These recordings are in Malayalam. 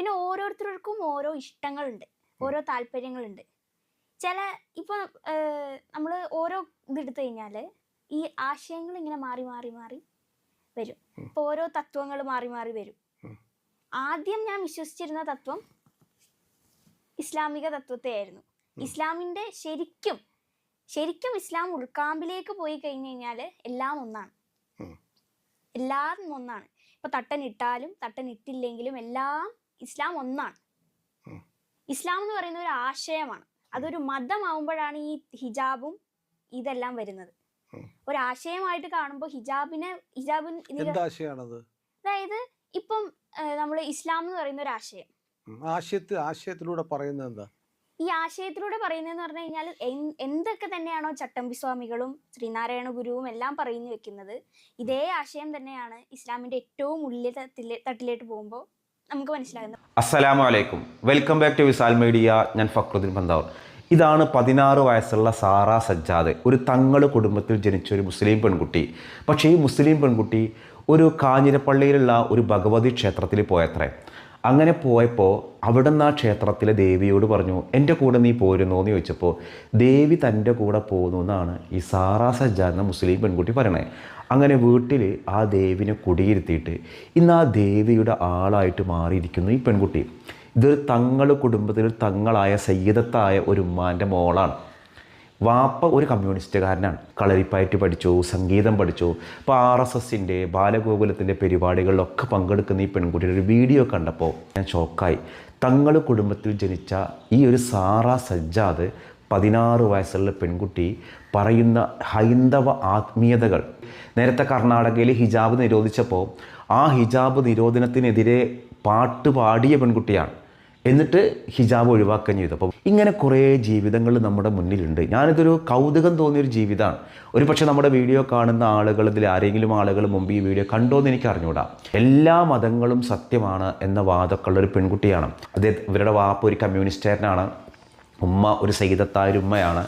പിന്നെ ഓരോരുത്തർക്കും ഓരോ ഇഷ്ടങ്ങളുണ്ട്, ഓരോ താല്പര്യങ്ങളുണ്ട്. ഇപ്പോൾ നമ്മൾ ഓരോ ഇതെടുത്തു കഴിഞ്ഞാൽ ഈ ആശയങ്ങൾ ഇങ്ങനെ മാറി മാറി മാറി വരും. ഇപ്പോൾ ഓരോ തത്വങ്ങൾ മാറി മാറി വരും. ആദ്യം ഞാൻ വിശ്വസിച്ചിരുന്ന തത്വം ഇസ്ലാമിക തത്വത്തെയായിരുന്നു. ഇസ്ലാമിൻ്റെ ശരിക്കും ഇസ്ലാം ഉൾക്കാമ്പിലേക്ക് പോയി കഴിഞ്ഞു കഴിഞ്ഞാൽ എല്ലാം ഒന്നാണ്. ഇപ്പൊ തട്ടനിട്ടാലും തട്ടനിട്ടില്ലെങ്കിലും എല്ലാം ഇസ്ലാം ഒന്നാണ്. ഇസ്ലാം എന്ന് പറയുന്ന ഒരു ആശയമാണ്. അതൊരു മതമാവുമ്പോഴാണ് ഈ ഹിജാബും ഇതെല്ലാം വരുന്നത്. ഒരു ആശയമായിട്ട് കാണുമ്പോൾ അതായത് ഇപ്പം നമ്മൾ ഇസ്ലാം എന്ന് പറയുന്ന ഒരു ആശയം, ആശയത്തിലൂടെ പറയുന്നത് എന്താ? ഈ ആശയത്തിലൂടെ പറയുന്നതെന്ന് പറഞ്ഞു കഴിഞ്ഞാൽ എന്തൊക്കെ തന്നെയാണോ ചട്ടമ്പി സ്വാമികളും ശ്രീനാരായണ ഗുരുവും എല്ലാം പറഞ്ഞു വെക്കുന്നത്, ഇതേ ആശയം തന്നെയാണ് ഇസ്ലാമിന്റെ ഏറ്റവും ഉള്ളിൽ തട്ടിലേക്ക് പോകുമ്പോൾ നമുക്ക് മനസ്സിലാകുന്നത്. അസ്സലാമു അലൈക്കും, welcome back to Visal media. ഞാൻ ഫക്രുദ്ദീൻ പന്താവൂർ. ഇതാണ് 16 വയസ്സുള്ള സാറ സജ്ജാദ്, ഒരു തങ്ങള് കുടുംബത്തിൽ ജനിച്ച ഒരു മുസ്ലിം പെൺകുട്ടി. പക്ഷേ ഈ മുസ്ലിം പെൺകുട്ടി ഒരു കാഞ്ഞിരപ്പള്ളിയിലുള്ള ഒരു ഭഗവതി ക്ഷേത്രത്തിൽ പോയത്രേ. അങ്ങനെ പോയപ്പോൾ അവിടെ നിന്ന് ആ ക്ഷേത്രത്തിലെ ദേവിയോട് പറഞ്ഞു, എൻ്റെ കൂടെ നീ പോരുന്നോ എന്ന് ചോദിച്ചപ്പോൾ ദേവി തൻ്റെ കൂടെ പോകുന്നു എന്നാണ് ഈ സാറ സജ്ജാദ് എന്ന മുസ്ലിം പെൺകുട്ടി പറയണത്. അങ്ങനെ വീട്ടിൽ ആ ദേവിനെ കുടിയിരുത്തിയിട്ട് ഇന്ന് ആ ദേവിയുടെ ആളായിട്ട് മാറിയിരിക്കുന്നു ഈ പെൺകുട്ടി. ഇതൊരു തങ്ങൾ കുടുംബത്തിൽ തങ്ങളായ സയ്യിദത്തായ ഒരു ഉമ്മാൻ്റെ മോളാണ്. വാപ്പ ഒരു കമ്മ്യൂണിസ്റ്റുകാരനാണ്. കളരിപ്പയറ്റ് പഠിച്ചു, സംഗീതം പഠിച്ചു. ഇപ്പോൾ RSSൻ്റെ ബാലഗോകുലത്തിൻ്റെ പരിപാടികളിലൊക്കെ പങ്കെടുക്കുന്ന ഈ പെൺകുട്ടിയുടെ ഒരു വീഡിയോ കണ്ടപ്പോൾ ഞാൻ ഷോക്കായി. തങ്ങൾ കുടുംബത്തിൽ ജനിച്ച ഈ ഒരു സാറ സജ്ജാദ് 16 വയസ്സുള്ള പെൺകുട്ടി പറയുന്ന ഹൈന്ദവ ആത്മീയതകൾ. നേരത്തെ കർണാടകയിൽ ഹിജാബ് നിരോധിച്ചപ്പോൾ ആ ഹിജാബ് നിരോധനത്തിനെതിരെ പാട്ട് പാടിയ പെൺകുട്ടിയാണ്. എന്നിട്ട് ഹിജാബ് ഒഴിവാക്കുകയും ചെയ്തു. അപ്പോൾ ഇങ്ങനെ കുറേ ജീവിതങ്ങൾ നമ്മുടെ മുന്നിലുണ്ട്. ഞാനിതൊരു കൗതുകം തോന്നിയൊരു ജീവിതമാണ്. ഒരു പക്ഷേ നമ്മുടെ വീഡിയോ കാണുന്ന ആളുകൾ, ഇതിൽ ആരെങ്കിലും ആളുകൾ മുമ്പ് ഈ വീഡിയോ കണ്ടോ എന്ന് എനിക്ക് അറിഞ്ഞുകൂടാ. എല്ലാ മതങ്ങളും സത്യമാണ് എന്ന വാദമൊക്കെയുള്ളൊരു പെൺകുട്ടിയാണ്. ഇവരുടെ വാപ്പ ഒരു കമ്മ്യൂണിസ്റ്റുകാരനാണ്, ഉമ്മ ഒരു സയ്യിദത്തായ ഉമ്മയാണ്.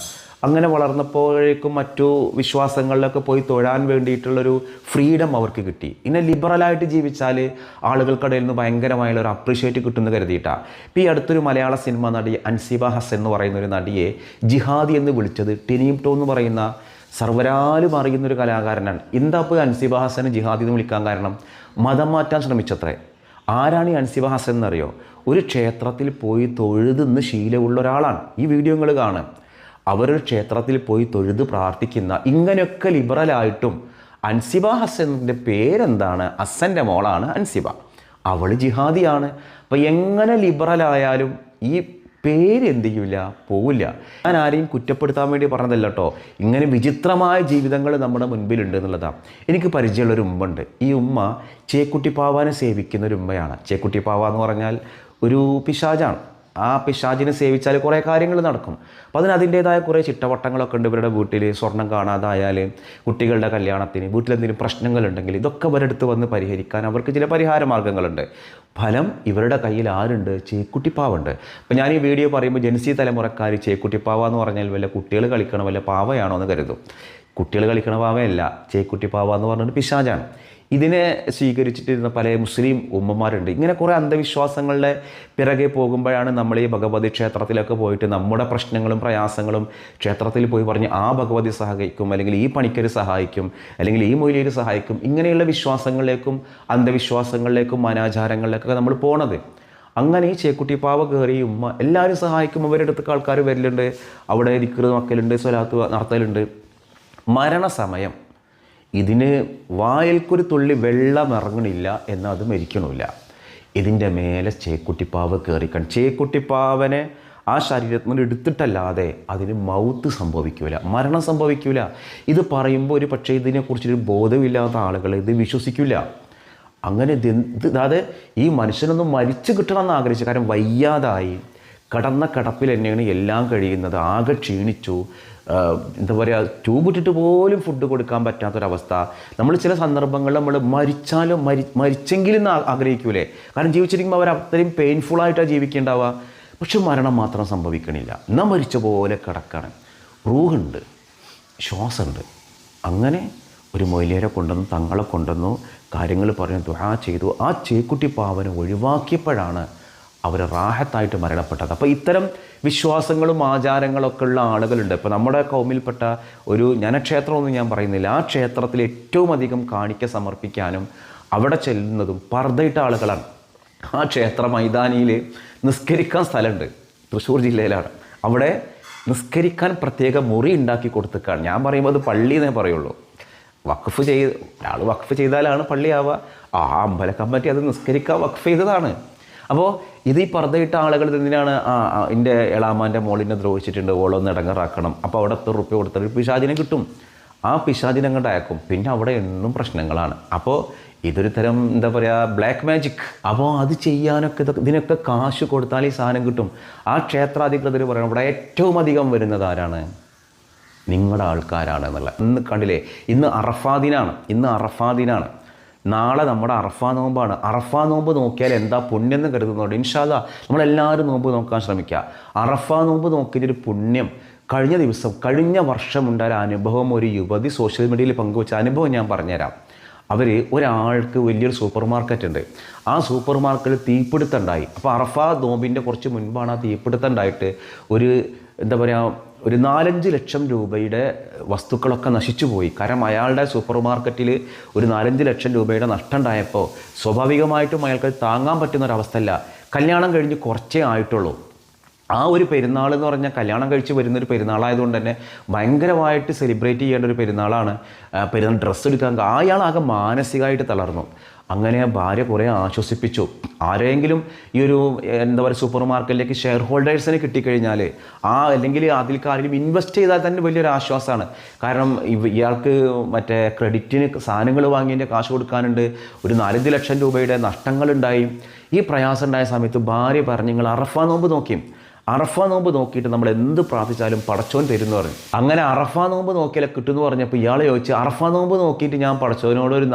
അങ്ങനെ വളർന്നപ്പോഴേക്കും മറ്റു വിശ്വാസങ്ങളിലൊക്കെ പോയി തൊഴാൻ വേണ്ടിയിട്ടുള്ളൊരു ഫ്രീഡം അവർക്ക് കിട്ടി. ഇങ്ങനെ ലിബറലായിട്ട് ജീവിച്ചാൽ ആളുകൾക്കിടയിൽ നിന്ന് ഭയങ്കരമായുള്ളൊരു അപ്രീഷിയേറ്റ് കിട്ടുമെന്ന് കരുതിയിട്ടാണ്. ഇപ്പോൾ ഈ അടുത്തൊരു മലയാള സിനിമ നടി അൻസിബ ഹസൻ എന്ന് പറയുന്ന ഒരു നടിയെ ജിഹാദി എന്ന് വിളിച്ചത് ടെനീം ടോ എന്ന് പറയുന്ന സർവരാലും അറിയുന്നൊരു കലാകാരനാണ്. എന്താ ഇപ്പോൾ അൻസിബ ഹസന് ജിഹാദി എന്ന് വിളിക്കാൻ കാരണം? മതം മാറ്റാൻ ശ്രമിച്ചത്രേ. ആരാണ് ഈ അൻസിബ ഹസൻ എന്നറിയോ? ഒരു ക്ഷേത്രത്തിൽ പോയി തൊഴുതുന്ന് ശീലമുള്ള ഒരാളാണ്. ഈ വീഡിയോ നിങ്ങൾ കാണുക. അവരൊരു ക്ഷേത്രത്തിൽ പോയി തൊഴുത് പ്രാർത്ഥിക്കുന്ന, ഇങ്ങനെയൊക്കെ ലിബറലായിട്ടും അൻസിബ ഹസൻ്റെ പേരെന്താണ്? ഹസൻ്റെ മോളാണ് അൻസിബ. അവൾ ജിഹാദിയാണ്. അപ്പോൾ എങ്ങനെ ലിബറലായാലും ഈ പേര് എന്ത് ചെയ്യില്ല, പോവില്ല. ഞാൻ ആരെയും കുറ്റപ്പെടുത്താൻ വേണ്ടി പറഞ്ഞതല്ല കേട്ടോ. ഇങ്ങനെ വിചിത്രമായ ജീവിതങ്ങൾ നമ്മുടെ മുൻപിലുണ്ട് എന്നുള്ളതാണ്. എനിക്ക് പരിചയമുള്ളൊരു ഉമ്മ ഉണ്ട്. ഈ ഉമ്മ ചേക്കുട്ടിപ്പാവാനെ സേവിക്കുന്ന ഒരു ഉമ്മയാണ്. ചേക്കുട്ടിപ്പാവ എന്ന് പറഞ്ഞാൽ ഒരു പിശാചാണ്. ആ പിശാചിനെ സേവിച്ചാൽ കുറേ കാര്യങ്ങൾ നടക്കും. അപ്പോൾ അതിൻ്റേതായ കുറേ ചിട്ടവട്ടങ്ങളൊക്കെ ഉണ്ട്. ഇവരുടെ വീട്ടിൽ സ്വർണം കാണാതായാൽ, കുട്ടികളുടെ കല്യാണത്തിന്, വീട്ടിലെന്തെങ്കിലും പ്രശ്നങ്ങളുണ്ടെങ്കിൽ ഇതൊക്കെ ഇവരെടുത്ത് വന്ന് പരിഹരിക്കാൻ അവർക്ക് ചില പരിഹാര മാർഗ്ഗങ്ങളുണ്ട്. ഫലം ഇവരുടെ കയ്യിൽ ആരുണ്ട്? ചേക്കുട്ടിപ്പാവുണ്ട്. അപ്പോൾ ഞാൻ ഈ വീഡിയോ പറയുമ്പോൾ ജെൻസി തലമുറക്കാർ ചേക്കുട്ടിപ്പാവ എന്ന് പറഞ്ഞാൽ വല്ല കുട്ടികൾ കളിക്കണ വല്ല പാവയാണോ എന്ന് കരുതും. കുട്ടികൾ കളിക്കണ പാവയല്ല, ചേക്കുട്ടിപ്പാവ എന്ന് പറഞ്ഞിട്ട് പിശാചാണ്. ഇതിനെ സ്വീകരിച്ചിട്ടിരുന്ന പല മുസ്ലിം ഉമ്മമാരുണ്ട്. ഇങ്ങനെ കുറേ അന്ധവിശ്വാസങ്ങളുടെ പിറകെ പോകുമ്പോഴാണ് നമ്മൾ ഈ ഭഗവതി ക്ഷേത്രത്തിലൊക്കെ പോയിട്ട് നമ്മുടെ പ്രശ്നങ്ങളും പ്രയാസങ്ങളും ക്ഷേത്രത്തിൽ പോയി പറഞ്ഞ് ആ ഭഗവതി സഹായിക്കും, അല്ലെങ്കിൽ ഈ പണിക്കർ സഹായിക്കും, അല്ലെങ്കിൽ ഈ മൊയ്ലിയർ സഹായിക്കും, ഇങ്ങനെയുള്ള വിശ്വാസങ്ങളിലേക്കും അന്ധവിശ്വാസങ്ങളിലേക്കും അനാചാരങ്ങളിലേക്കൊക്കെ നമ്മൾ പോണത്. അങ്ങനെ ഈ ചേക്കുട്ടിപ്പാവ കയറി ഉമ്മ എല്ലാവരും സഹായിക്കും. അവരുടെ അടുത്തൊക്കെ ആൾക്കാർ വരലുണ്ട്, അവിടെ ദിക്റ് മക്കലുണ്ട്, സ്വലാത്ത് നടത്തലുണ്ട്. മരണസമയം ഇതിന് വായിൽക്കൊരു തുള്ളി വെള്ളം ഇറങ്ങണില്ല എന്നാൽ അത് മരിക്കണമില്ല. ഇതിൻ്റെ മേലെ ചേക്കുട്ടിപ്പാവ് കയറിക്കാൻ, ചേക്കുട്ടിപ്പാവനെ ആ ശരീരത്തിൽ നിന്ന് എടുത്തിട്ടല്ലാതെ അതിന് മൗത്ത് സംഭവിക്കില്ല, മരണം സംഭവിക്കില്ല. ഇത് പറയുമ്പോൾ ഒരു പക്ഷേ ഇതിനെക്കുറിച്ചൊരു ബോധമില്ലാത്ത ആളുകൾ ഇത് വിശ്വസിക്കില്ല. അങ്ങനെ അതായത് ഈ മനുഷ്യനൊന്നും മരിച്ചു കിട്ടണമെന്ന് ആഗ്രഹിച്ചു. കാരണം വയ്യാതായി കടന്ന കിടപ്പിൽ തന്നെയാണ് എല്ലാം കഴിയുന്നത്. ആകെ ക്ഷീണിച്ചു, എന്താ പറയുക, ട്യൂബിട്ടിട്ട് പോലും ഫുഡ് കൊടുക്കാൻ പറ്റാത്തൊരവസ്ഥ. നമ്മൾ ചില സന്ദർഭങ്ങളിൽ നമ്മൾ മരിച്ചെങ്കിലും ആഗ്രഹിക്കൂലേ? കാരണം ജീവിച്ചിരിക്കുമ്പോൾ അവർ അത്രയും പെയിൻഫുള്ളായിട്ടാണ് ജീവിക്കേണ്ടാവുക. പക്ഷെ മരണം മാത്രം സംഭവിക്കണില്ല. എന്നാൽ മരിച്ച പോലെ കിടക്കണം. റൂഹുണ്ട്, ശ്വാസമുണ്ട്. അങ്ങനെ ഒരു മൊയ്ലിയരെ കൊണ്ടുവന്നു, തങ്ങളെ കൊണ്ടുവന്നു, കാര്യങ്ങൾ പറഞ്ഞു, ദുആ ചെയ്തു. ആ ചേക്കുട്ടി പാവനെ ഒഴിവാക്കിയപ്പോഴാണ് അവർ റാഹത്തായിട്ട് മരണപ്പെട്ടത്. അപ്പോൾ ഇത്തരം വിശ്വാസങ്ങളും ആചാരങ്ങളൊക്കെ ഉള്ള ആളുകളുണ്ട്. ഇപ്പോൾ നമ്മുടെ കൗമിൽപ്പെട്ട ഒരു ജ്ഞാനക്ഷേത്രമൊന്നും ഞാൻ പറയുന്നില്ല, ആ ക്ഷേത്രത്തിൽ ഏറ്റവും അധികം കാണിക്ക സമർപ്പിക്കാനും അവിടെ ചെല്ലുന്നതും പർദ്ദയിട്ട ആളുകളാണ്. ആ ക്ഷേത്ര മൈതാനിയിൽ നിസ്കരിക്കാൻ സ്ഥലമുണ്ട്, തൃശ്ശൂർ ജില്ലയിലാണ്. അവിടെ നിസ്കരിക്കാൻ പ്രത്യേക മുറി ഉണ്ടാക്കി കൊടുത്തേക്കാണ്. ഞാൻ പറയുമ്പോൾ അത് പള്ളി എന്നേ പറയുള്ളൂ. വഖഫ് ചെയ്ത് ഒരാൾ വഖഫ് ചെയ്താലാണ് പള്ളിയാവുക. ആ അമ്പല കമ്മിറ്റി അത് നിസ്കരിക്കാൻ വഖഫ് ചെയ്തതാണ്. അപ്പോൾ ഇത് ഈ പർദ്ദയിട്ട ആളുകൾ എന്തിനാണ് എൻ്റെ എളാമാൻ്റെ മോളിനെ ദ്രോഹിച്ചിട്ടുണ്ട്, ഓളൊന്ന് ഇടങ്ങറാക്കണം, അപ്പോൾ അവിടെ എത്ര റുപ്യ കൊടുത്തിട്ട് പിശാചിനെ കിട്ടും. ആ പിശാചിനെ അങ്ങോട്ട് അയക്കും. പിന്നെ അവിടെ എന്നും പ്രശ്നങ്ങളാണ്. അപ്പോൾ ഇതൊരു തരം എന്താ പറയുക, ബ്ലാക്ക് മാജിക്. അപ്പോൾ അത് ചെയ്യാനൊക്കെ ഇതിനൊക്കെ കാശ് കൊടുത്താൽ ഈ സാധനം കിട്ടും. ആ ക്ഷേത്രാധികൃതർ പറയണം ഇവിടെ ഏറ്റവും അധികം വരുന്നത് ആരാണ്? നിങ്ങളുടെ ആൾക്കാരാണ് എന്നുള്ള. ഇന്ന് കണ്ടില്ലേ, ഇന്ന് അറഫാ ദിനാണ്. നാളെ നമ്മുടെ അറഫാ നോമ്പാണ്. അറഫാ നോമ്പ് നോക്കിയാൽ എന്താ പുണ്യം എന്ന് കരുതുന്നുണ്ട്. ഇൻഷാ അല്ലാഹ് നമ്മളെല്ലാവരും നോമ്പ് നോക്കാൻ ശ്രമിക്കുക. അറഫാ നോമ്പ് നോക്കിയൊരു പുണ്യം കഴിഞ്ഞ വർഷം ഉണ്ടായ അനുഭവം ഒരു യുവതി സോഷ്യൽ മീഡിയയിൽ പങ്കുവച്ച അനുഭവം ഞാൻ പറഞ്ഞുതരാം. ഒരാൾക്ക് വലിയൊരു സൂപ്പർ മാർക്കറ്റ് ഉണ്ട്. ആ സൂപ്പർ മാർക്കറ്റിൽ തീപിടുത്തം ഉണ്ടായി. അപ്പോൾ അറഫാ നോമ്പിൻ്റെ കുറച്ച് മുൻപാണ് ആ തീപിടുത്തം ഉണ്ടായിട്ട് ഒരു 4-5 ലക്ഷം രൂപയുടെ വസ്തുക്കളൊക്കെ നശിച്ചു പോയി. കാരണം അയാളുടെ സൂപ്പർ മാർക്കറ്റിൽ ഒരു 4-5 ലക്ഷം രൂപയുടെ നഷ്ടം ഉണ്ടായപ്പോൾ സ്വാഭാവികമായിട്ടും അയാൾക്ക് താങ്ങാൻ പറ്റുന്നൊരവസ്ഥയല്ല. കല്യാണം കഴിഞ്ഞ് കുറച്ചേ ആയിട്ടുള്ളൂ. ആ ഒരു പെരുന്നാൾ എന്ന് പറഞ്ഞാൽ കല്യാണം കഴിച്ച് വരുന്നൊരു പെരുന്നാളായതുകൊണ്ട് തന്നെ ഭയങ്കരമായിട്ട് സെലിബ്രേറ്റ് ചെയ്യേണ്ട ഒരു പെരുന്നാളാണ്. പെരുന്നാൾ ഡ്രസ്സ് എടുക്കാൻ അയാളാകെ മാനസികമായിട്ട് തളർന്നു. അങ്ങനെ ഭാര്യ കുറേ ആശ്വസിപ്പിച്ചു. ആരെങ്കിലും ഈ ഒരു സൂപ്പർ മാർക്കറ്റിലേക്ക് ഷെയർ ഹോൾഡേഴ്സിന് കിട്ടിക്കഴിഞ്ഞാൽ അല്ലെങ്കിൽ അതിൽക്കാരെങ്കിലും ഇൻവെസ്റ്റ് ചെയ്താൽ തന്നെ വലിയൊരു ആശ്വാസമാണ്. കാരണം ഇയാൾക്ക് മറ്റേ ക്രെഡിറ്റിന് സാധനങ്ങൾ വാങ്ങിയതിൻ്റെ കാശ് കൊടുക്കാനുണ്ട്. ഒരു 4-5 ലക്ഷം രൂപയുടെ നഷ്ടങ്ങളുണ്ടായി. ഈ പ്രയാസം ഉണ്ടായ സമയത്ത് ഭാര്യ പറഞ്ഞു, നിങ്ങൾ അറഫാ നോമ്പ് നോക്കിയിട്ട് നമ്മൾ എന്ത് പ്രാർത്ഥിച്ചാലും പടച്ചോൻ തരുമെന്ന് പറഞ്ഞു. അങ്ങനെ അറഫാ നോമ്പ് നോക്കിയാൽ കിട്ടുമെന്ന് പറഞ്ഞപ്പോൾ ഇയാൾ ചോദിച്ചു, അറഫാ നോമ്പ് നോക്കിയിട്ട് ഞാൻ പടച്ചോനോട് ഒരു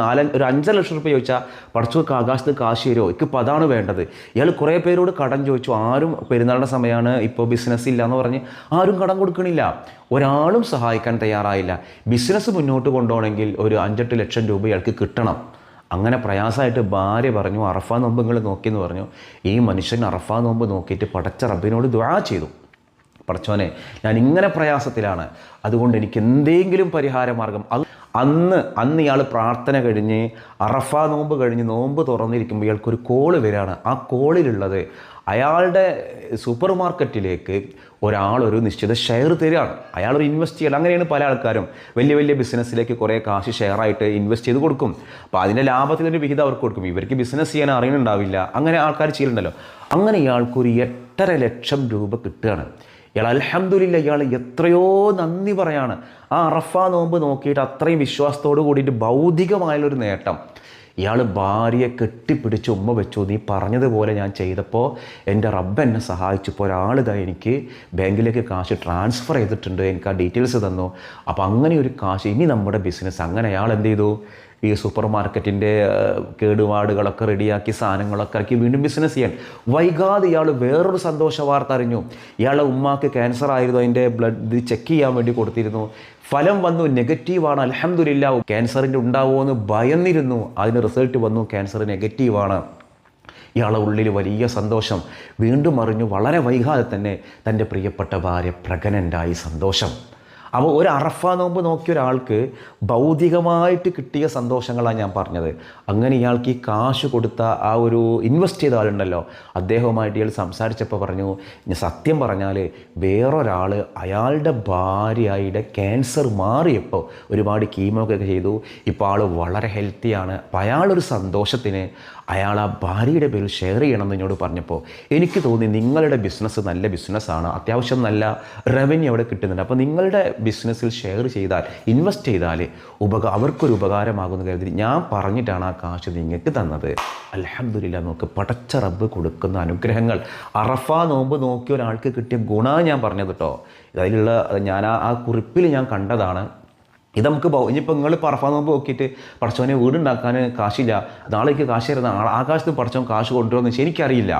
5 ലക്ഷം രൂപ ചോദിച്ചാൽ പടച്ചോക്ക് ആകാശത്ത് കാശ് തരുമോ? എനിക്കിപ്പോൾ അതാണ് വേണ്ടത്. ഇയാൾ കുറേ പേരോട് കടം ചോദിച്ചു. ആരും പെരുന്നാളിൻ്റെ സമയമാണ്, ഇപ്പോൾ ബിസിനസ് ഇല്ല എന്ന് പറഞ്ഞ് ആരും കടം കൊടുക്കണില്ല. ഒരാളും സഹായിക്കാൻ തയ്യാറായില്ല. ബിസിനസ് മുന്നോട്ട് കൊണ്ടുപോകണമെങ്കിൽ ഒരു 5-8 ലക്ഷം രൂപ ഇയാൾക്ക് കിട്ടണം. അങ്ങനെ പ്രയാസമായിട്ട് ഭാര്യ പറഞ്ഞു, അറഫാ നോമ്പ് നിങ്ങൾ നോക്കിയെന്ന് പറഞ്ഞു. ഈ മനുഷ്യൻ അറഫാ നോമ്പ് നോക്കിയിട്ട് പടച്ച റബ്ബിനോട് ദുആ ചെയ്തു, പടച്ചോനെ ഞാൻ ഇങ്ങനെ പ്രയാസത്തിലാണ്, അതുകൊണ്ട് എനിക്ക് എന്തെങ്കിലും പരിഹാരമാർഗം. അന്ന് ഇയാൾ പ്രാർത്ഥന കഴിഞ്ഞ് അറഫാ നോമ്പ് കഴിഞ്ഞ് നോമ്പ് തുറന്നിരിക്കുമ്പോൾ ഇയാൾക്കൊരു കോള് വരികയാണ്. ആ കോളിലുള്ളത് അയാളുടെ സൂപ്പർ മാർക്കറ്റിലേക്ക് ഒരാളൊരു നിശ്ചിത ഷെയർ തരികയാണ്. അയാളൊരു ഇൻവെസ്റ്റ് ചെയ്യണം. അങ്ങനെയാണ് പല ആൾക്കാരും വലിയ ബിസിനസ്സിലേക്ക് കുറേ കാശ് ഷെയറായിട്ട് ഇൻവെസ്റ്റ് ചെയ്ത് കൊടുക്കും. അപ്പോൾ അതിൻ്റെ ലാഭത്തിലൊരു വിഹിതം അവർക്ക് കൊടുക്കും. ഇവർക്ക് ബിസിനസ് ചെയ്യാൻ അറിയുന്നുണ്ടാവില്ല. അങ്ങനെ ആൾക്കാർ ചെയ്യുന്നുണ്ടല്ലോ. അങ്ങനെ ഇയാൾക്കൊരു 8.5 ലക്ഷം രൂപ കിട്ടുകയാണ്. ഇയാൾ അൽഹംദുലില്ലാ, ഇയാൾ എത്രയോ നന്ദി പറയാണ്. ആ അറഫാ നോമ്പ് നോക്കിയിട്ട് അത്രയും വിശ്വാസത്തോട് കൂടിയിട്ട് ഭൗതികമായുള്ളൊരു നേട്ടം. ഇയാൾ ഭാര്യയെ കെട്ടിപ്പിടിച്ച് ഉമ്മ വെച്ചു, നീ പറഞ്ഞതുപോലെ ഞാൻ ചെയ്തപ്പോൾ എൻ്റെ റബ്ബ് എന്നെ സഹായിച്ചപ്പോൾ ഒരാളിതാ എനിക്ക് ബാങ്കിലേക്ക് കാശ് ട്രാൻസ്ഫർ ചെയ്തിട്ടുണ്ട്, എനിക്ക് ആ ഡീറ്റെയിൽസ് തന്നു. അപ്പോൾ അങ്ങനെ ഒരു കാശ് ഇനി നമ്മുടെ ബിസിനസ്. അങ്ങനെ അയാൾ എന്ത് ചെയ്തു, ഈ സൂപ്പർ മാർക്കറ്റിൻ്റെ കേടുപാടുകളൊക്കെ റെഡിയാക്കി സാധനങ്ങളൊക്കെ ഇറക്കി വീണ്ടും ബിസിനസ് ചെയ്യാൻ. വൈകാതെ ഇയാൾ വേറൊരു സന്തോഷ വാർത്ത അറിഞ്ഞു. ഇയാളുടെ ഉമ്മാക്ക് ക്യാൻസർ ആയിരുന്നു, അതിൻ്റെ ബ്ലഡ് ചെക്ക് ചെയ്യാൻ വേണ്ടി കൊടുത്തിരുന്നു. ഫലം വന്നു, നെഗറ്റീവാണ്. അൽഹംദുലില്ലാ. ക്യാൻസറിൻ്റെ ഉണ്ടാവുമോ എന്ന് ഭയന്നിരുന്നു. അതിന് റിസൾട്ട് വന്നു, ക്യാൻസർ നെഗറ്റീവാണ്. ഇയാളുടെ ഉള്ളിൽ വലിയ സന്തോഷം. വീണ്ടും അറിഞ്ഞു, വളരെ വൈകാതെ തന്നെ തൻ്റെ പ്രിയപ്പെട്ട ഭാര്യ പ്രഗ്നൻ്റായി. സന്തോഷം. അപ്പോൾ ഒരു അറഫാ നോമ്പ് നോക്കിയ ഒരാൾക്ക് ഭൗതികമായിട്ട് കിട്ടിയ സന്തോഷങ്ങളാണ് ഞാൻ പറഞ്ഞത്. അങ്ങനെ ഇയാൾക്ക് ഈ കാശ് കൊടുത്ത ആ ഒരു ഇൻവെസ്റ്റ് ചെയ്ത ആളുണ്ടല്ലോ, അദ്ദേഹവുമായിട്ട് ഇയാൾ സംസാരിച്ചപ്പോൾ പറഞ്ഞു, സത്യം പറഞ്ഞാൽ വേറൊരാൾ അയാളുടെ ഭാര്യയുടെ ക്യാൻസർ മാറിയപ്പോൾ ഒരുപാട് കീമോ ഒക്കെ ചെയ്തു. ഇപ്പോൾ ആൾ വളരെ ഹെൽത്തിയാണ്. അപ്പോൾ അയാളൊരു സന്തോഷത്തിന് അയാൾ ആ ഭാര്യയുടെ പേരിൽ ഷെയർ ചെയ്യണമെന്ന് എന്നോട് പറഞ്ഞപ്പോൾ എനിക്ക് തോന്നി, നിങ്ങളുടെ ബിസിനസ് നല്ല ബിസിനസ്സാണ്, അത്യാവശ്യം നല്ല റവന്യൂ അവിടെ കിട്ടുന്നുണ്ട്. അപ്പോൾ നിങ്ങളുടെ ബിസിനസ്സിൽ ഷെയർ ചെയ്താൽ, ഇൻവെസ്റ്റ് ചെയ്താൽ അവർക്കൊരു ഉപകാരമാകുമെന്ന് കരുതി ഞാൻ പറഞ്ഞിട്ടാണ് ആ കാശ് നിങ്ങൾക്ക് തന്നത്. അൽഹംദുലില്ലാ. നോക്ക്, പടച്ച റബ്ബ് കൊടുക്കുന്ന അനുഗ്രഹങ്ങൾ. അറഫാ നോമ്പ് നോക്കിയ ഒരാൾക്ക് കിട്ടിയ ഗുണം ഞാൻ പറഞ്ഞത് കേട്ടോ. അതിലുള്ള ഞാൻ ആ കുറിപ്പിൽ ഞാൻ കണ്ടതാണ്. ഇത് നമുക്ക് ഇനിയിപ്പോൾ നിങ്ങൾ അറഫാ നോമ്പ് നോക്കിയിട്ട് പടച്ചവനെ വീടുണ്ടാക്കാൻ കാശില്ല, നാളേക്ക് കാശ് തരുന്ന ആകാശത്ത് പടച്ചവൻ കാശ് കൊണ്ടുവന്ന് എനിക്കറിയില്ല.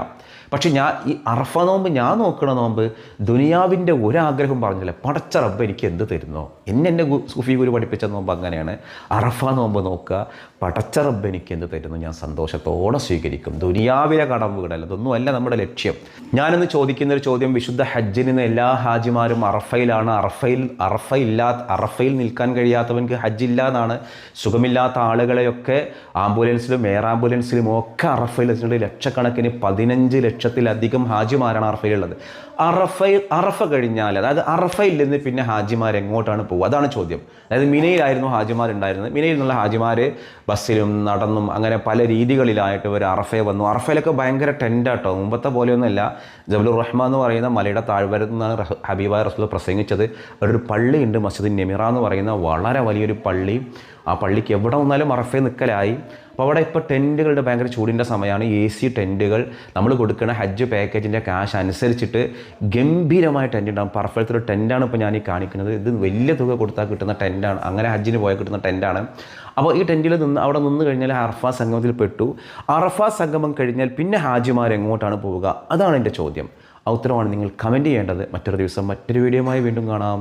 പക്ഷെ ഞാൻ ഈ അറഫ നോമ്പ് ഞാൻ നോക്കണ നോമ്പ് ദുനിയാവിൻ്റെ ഒരാഗ്രഹം പറഞ്ഞില്ല. പടച്ച റബ്ബ് എനിക്ക് എന്ത് തരുന്നോ, എൻ്റെ സുഫി ഗുരു പഠിപ്പിച്ച നോമ്പ് അങ്ങനെയാണ്. അറഫ നോമ്പ് നോക്കുക, പടച്ച റബ്ബ് എനിക്ക് എന്ത് തരുന്നു ഞാൻ സന്തോഷത്തോടെ സ്വീകരിക്കും. ദുനിയാവിലെ കടവുകളല്ല, ഇതൊന്നുമല്ല നമ്മുടെ ലക്ഷ്യം. ഞാനിന്ന് ചോദിക്കുന്നൊരു ചോദ്യം, വിശുദ്ധ ഹജ്ജിന് നിന്ന് എല്ലാ ഹാജിമാരും അറഫയിലാണ്, അറഫയിൽ നിൽക്കാൻ കഴിയാത്തവർക്ക് ഹജ്ജില്ല എന്നാണ്. സുഖമില്ലാത്ത ആളുകളെയൊക്കെ ആംബുലൻസിലും എയർ ആംബുലൻസിലും ഒക്കെ അറഫയിൽ വെച്ചിട്ടുണ്ട്. ലക്ഷക്കണക്കിന് 15 ലക്ഷത്തിലധികം ഹാജിമാരാണ് അറഫയിലുള്ളത്. അറഫ കഴിഞ്ഞാൽ, അതായത് അറഫയിൽ നിന്ന് പിന്നെ ഹാജിമാർ എങ്ങോട്ടാണ് പോകുക, അതാണ് ചോദ്യം. അതായത് മിനയിലായിരുന്നു ഹാജിമാർ ഉണ്ടായിരുന്നത്. മിനയിൽ നിന്നുള്ള ഹാജിമാർ ബസ്സിലും നടന്നും അങ്ങനെ പല രീതികളിലായിട്ട് ഇവർ അറഫയെ വന്നു. അറഫയിലൊക്കെ ഭയങ്കര ടെൻറ്റാട്ടോ, മുമ്പത്തെ പോലെയൊന്നുമല്ല. ജബലുർ റഹ്മാൻ എന്ന് പറയുന്ന മലയുടെ താഴ്വരത്ത് നിന്നാണ് ഹബീബായ റസൂൽ പ്രസംഗിച്ചത്. ഒരു പള്ളിയുണ്ട്, മസ്ജിദ് നെമിറ എന്ന് പറയുന്ന വളരെ വലിയൊരു പള്ളി. ആ പള്ളിക്ക് എവിടെ വന്നാലും അറഫയിൽ നിൽക്കലായി. അപ്പോൾ അവിടെ ഇപ്പോൾ ടെൻറ്റുകളുടെ ഭയങ്കര ചൂടിൻ്റെ സമയമാണ്. AC ടെൻറ്റുകൾ നമ്മൾ കൊടുക്കുന്ന ഹജ്ജ് പാക്കേജിൻ്റെ ക്യാഷ് അനുസരിച്ചിട്ട് ഗംഭീരമായ ടെൻറ്റ് ഉണ്ടാകും. അറഫയിലത്തൊരു ടെൻറ്റാണ് ഇപ്പോൾ ഞാൻ ഈ കാണിക്കുന്നത്. ഇത് വലിയ തുക കൊടുത്താൽ കിട്ടുന്ന ടെൻറ്റാണ്, അങ്ങനെ ഹജ്ജിന് പോയാൽ കിട്ടുന്ന ടെൻറ്റാണ്. അപ്പോൾ ഈ ടെൻറ്റിൽ അവിടെ നിന്ന് കഴിഞ്ഞാൽ അറഫ സംഗമത്തിൽ പെട്ടു. അറഫ സംഗമം കഴിഞ്ഞാൽ പിന്നെ ഹാജിമാർ എങ്ങോട്ടാണ് പോവുക, അതാണ് എൻ്റെ ചോദ്യം. ആ ഉത്തരവാണ് നിങ്ങൾ കമൻറ്റ് ചെയ്യേണ്ടത്. മറ്റൊരു ദിവസം മറ്റൊരു വീഡിയോയുമായി വീണ്ടും കാണാം.